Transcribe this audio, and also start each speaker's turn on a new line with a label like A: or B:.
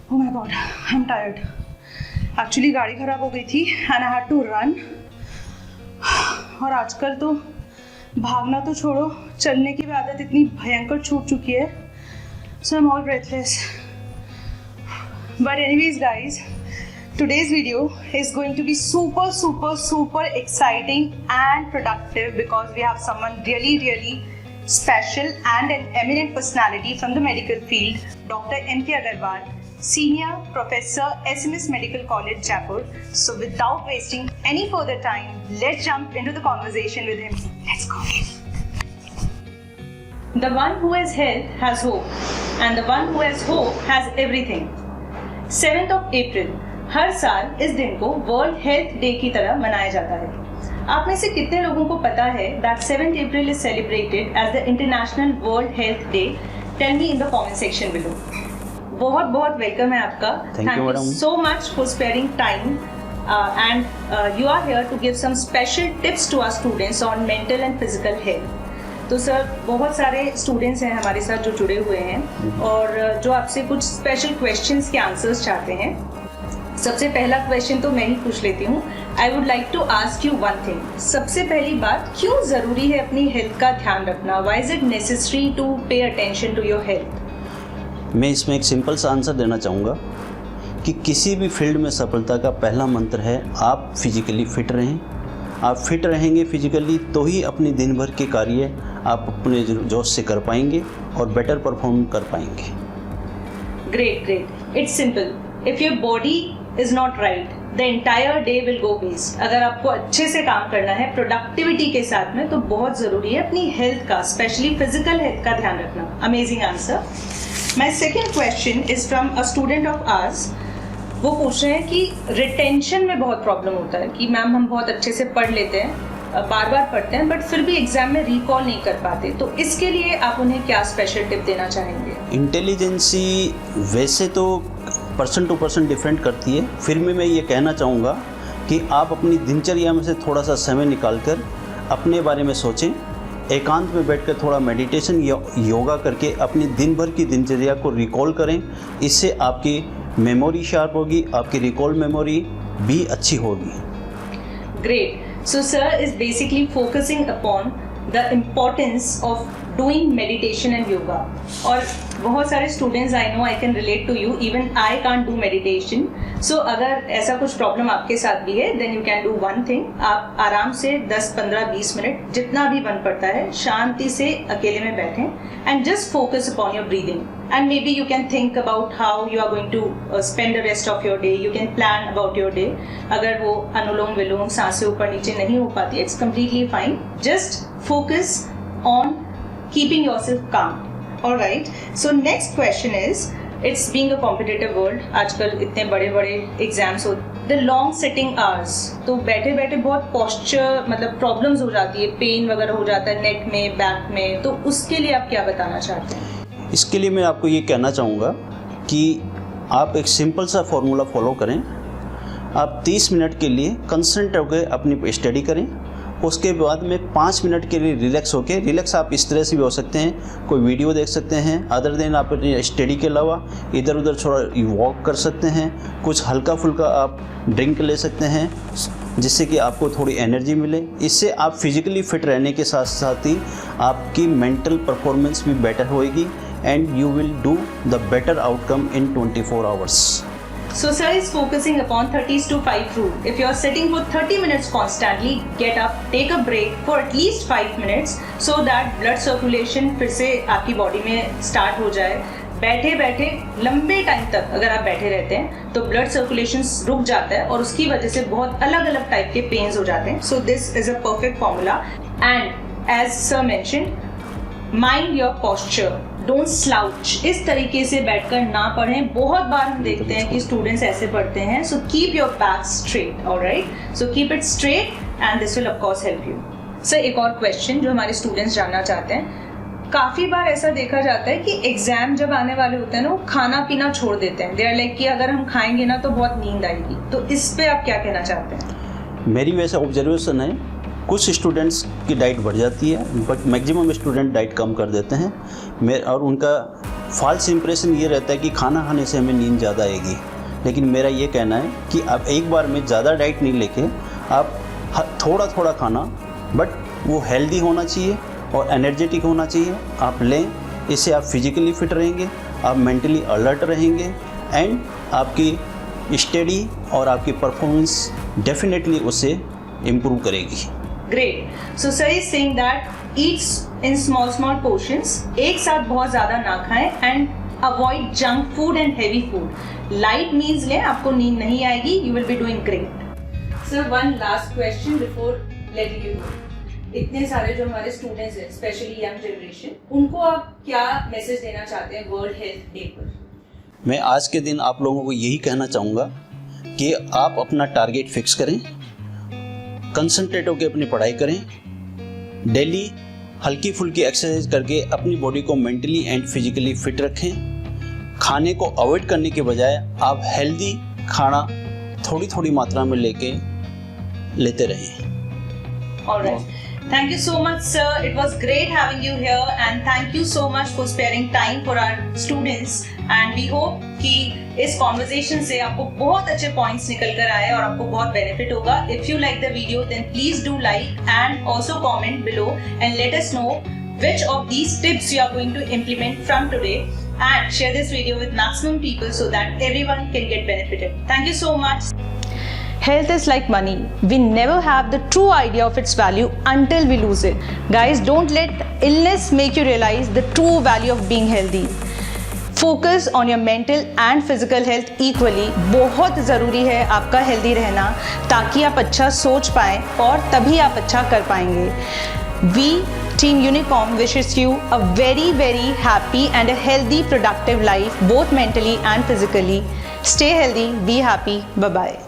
A: Oh my God, I'm tired. Actually गाड़ी खराब हो गई थी and I had to run. और आजकल तो भागना तो छोड़ो, चलने की भी आदत इतनी भयंकर छूट चुकी है. So I'm all breathless. But anyways guys, today's video is going to be super exciting and productive because we have someone really special and an eminent personality from the medical field, Dr. M.K. Agarwal, Senior Professor, SMS Medical College, Jaipur. So without wasting any further time, let's jump into the conversation with him. Let's go. The one who has health has hope, and the one who has hope has everything. 7th of April हर साल इस दिन को world health day की तरह मनाया जाता है. आप में से कितने लोगों को पता है that 7th April is celebrated as the International World Health Day? Tell me in the comment section below. बहुत वेलकम है आपका. Thank you so much for sparing time and you are here to give some special tips to our students on mental and physical health. तो sir बहुत सारे students हैं हमारे साथ जो जुड़े हुए हैं और जो आपसे कुछ स्पेशल क्वेश्चंस के आंसर्स चाहते हैं. सबसे पहला क्वेश्चन तो मैं ही पूछ लेती हूँ. I would like to ask you one thing. सबसे पहली बात, क्यों ज़रूरी है अपनी हेल्थ का ध्यान रखना? Why is it necessary to pay attention to your health?
B: मैं इसमें एक सिंपल सा आंसर देना चाहूँगा कि किसी भी फील्ड में सफलता का पहला मंत्र है आप फिजिकली फिट रहें. आप फिट रहेंगे फिजिकली तो ही अपनी दिन भर के कार्य आप अपने जोश से कर पाएंगे और बेटर परफॉर्म कर पाएंगे.
A: Great. It's simple. If your body is not right the entire day will go waste. अगर आपको अच्छे से काम करना है प्रोडक्टिविटी के साथ में तो बहुत ज़रूरी है अपनी हेल्थ का, स्पेशली फिजिकल हेल्थ का ध्यान रखना. Amazing answer. My second question is from a student of hours. वो पूछ रहे हैं कि रिटेंशन में बहुत प्रॉब्लम होता है कि मैम हम बहुत अच्छे से पढ़ लेते हैं, बार पढ़ते हैं, बट फिर भी एग्जाम में रिकॉल नहीं कर पाते. तो इसके लिए आप उन्हें क्या स्पेशल टिप देना चाहेंगे?
B: इंटेलिजेंसी वैसे तो पर्सन टू पर्सन डिफरेंट करती है. फिर भी मैं ये कहना चाहूँगा कि आप अपनी दिनचर्या में से थोड़ा सा समय निकाल कर अपने बारे में सोचें. एकांत में बैठकर थोड़ा मेडिटेशन या योगा करके अपनी दिन भर की दिनचर्या को रिकॉल करें. इससे आपकी मेमोरी शार्प होगी, आपकी रिकॉल मेमोरी भी अच्छी होगी.
A: Great. So sir is basically focusing upon the importance of doing meditation and yoga. और बहुत सारे students I know I can relate to you, even I can't do meditation. So अगर ऐसा कुछ प्रॉब्लम आपके साथ भी है then you can do one thing. आप आराम से 10, 15, 20 मिनट जितना भी बन पड़ता है शांति से अकेले में बैठें and just focus upon your breathing. And maybe you can think about how you are going to spend the rest of your day. You can plan about your day. अगर वो अनुलोम विलोम सांसें ऊपर नीचे नहीं हो पाती, it's completely fine. Just focus on keeping yourself calm. All right. So next question is, it's being a competitive world. आजकल इतने बड़े एग्जाम्स होते हैं. The long sitting hours. तो बैठे बहुत posture मतलब प्रॉब्लम्स हो जाती है, पेन वगैरह हो जाता है नेक में, बैक में. तो उसके लिए आप क्या बताना चाहते हैं?
B: इसके लिए मैं आपको ये कहना चाहूँगा कि आप एक सिंपल सा फॉर्मूला फॉलो करें. आप 30 मिनट के लिए कंसंट्रेट होकर अपनी स्टडी करें. उसके बाद में 5 मिनट के लिए रिलैक्स आप इस तरह से भी हो सकते हैं. कोई वीडियो देख सकते हैं, अदर देन आप अपनी स्टडी के अलावा इधर उधर थोड़ा वॉक कर सकते हैं. कुछ हल्का फुल्का आप ड्रिंक ले सकते हैं जिससे कि आपको थोड़ी एनर्जी मिले. इससे आप फिजिकली फिट रहने के साथ साथ ही आपकी मेंटल परफॉर्मेंस भी बेटर होएगी and you will do the better outcome in 24 hours.
A: So sir is focusing upon 30-5 rule. If you are sitting for 30 minutes constantly, get up, take a break for at least 5 minutes so that blood circulation फिर से आपकी body में start हो जाए. बैठे लंबे time तक अगर आप बैठे रहते हैं तो ब्लड सर्कुलेशन रुक जाता है और उसकी वजह से बहुत अलग टाइप के पेन्स हो जाते हैं. So this is a perfect formula. And as sir mentioned, mind your posture, don't slouch. इस तरीके से बैठकर ना पढ़ें. बहुत बार हम देखते हैं कि स्टूडेंट्स ऐसे पढ़ते हैं. So keep your back straight. Alright, so keep it straight and this will of course help you. Sir एक और क्वेश्चन जो हमारे स्टूडेंट्स जानना चाहते हैं. काफ़ी बार ऐसा देखा जाता है कि एग्जाम जब आने वाले होते हैं ना, वो खाना पीना छोड़ देते हैं. दे आर लाइक कि अगर हम खाएंगे ना तो बहुत नींद आएगी. तो इस पे आप क्या कहना चाहते हैं?
B: मेरी वैसे ऑब्जर्वेशन है कुछ स्टूडेंट्स की डाइट बढ़ जाती है बट मैक्सिमम स्टूडेंट डाइट कम कर देते हैं। और उनका फॉल्स इंप्रेशन ये रहता है कि खाना खाने से हमें नींद ज़्यादा आएगी, लेकिन मेरा ये कहना है कि आप एक बार में ज़्यादा डाइट नहीं लेके आप थोड़ा थोड़ा खाना, बट वो हेल्दी होना चाहिए और एनर्जेटिक होना चाहिए, आप लें। इससे आप फिजिकली फिट रहेंगे, आप मेंटली अलर्ट रहेंगे एंड आपकी स्टडी और आपकी परफॉर्मेंस डेफिनेटली उससे इम्प्रूव करेगी।
A: Great. So sir is saying that eats in small portions, एक साथ बहुत ज़्यादा ना खाएं and avoid junk food and heavy food. Light meals लें, आपको नींद नहीं आएगी, you will be doing great. Sir one last question before letting you go. इतने सारे जो हमारे स्टूडेंट्स हैं, स्पेशली यंग जनरेशन, उनको आप क्या मैसेज देना चाहते हैं वर्ल्ड हेल्थ डे पर?
B: मैं आज के दिन आप लोगों को यही कहना चाहूँगा कि आप अपना टारगेट फिक्स करें, कंसंट्रेट होकर अपनी पढ़ाई करें, डेली हल्की फुल्की एक्सरसाइज करके अपनी बॉडी को मेंटली एंड फिजिकली फिट रखें। खाने को अवॉइड करने के बजाय आप हेल्दी खाना थोड़ी थोड़ी मात्रा में लेते रहें।
A: Alright. Thank you so much, sir. It was great having you here, and thank you so much for sparing time for our students. And we hope कि इस conversation से आपको बहुत अच्छे points निकल कर आए और आपको बहुत benefit होगा. If you like the video, then please do like and also comment below and let us know which of these tips you are going to implement from today, and share this video with maximum people so that everyone can get benefited. Thank you so much. Health is like money. We never have the true idea of its value until we lose it. Guys, don't let illness make you realize the true value of being healthy. Focus on your mental and physical health equally. बहुत ज़रूरी है आपका healthy रहना, ताकि आप अच्छा सोच पाएँ और तभी आप अच्छा कर पाएंगे। We Team Unicom wishes you a very, very happy and a healthy, productive life, both mentally and physically. Stay healthy, be happy. Bye-bye.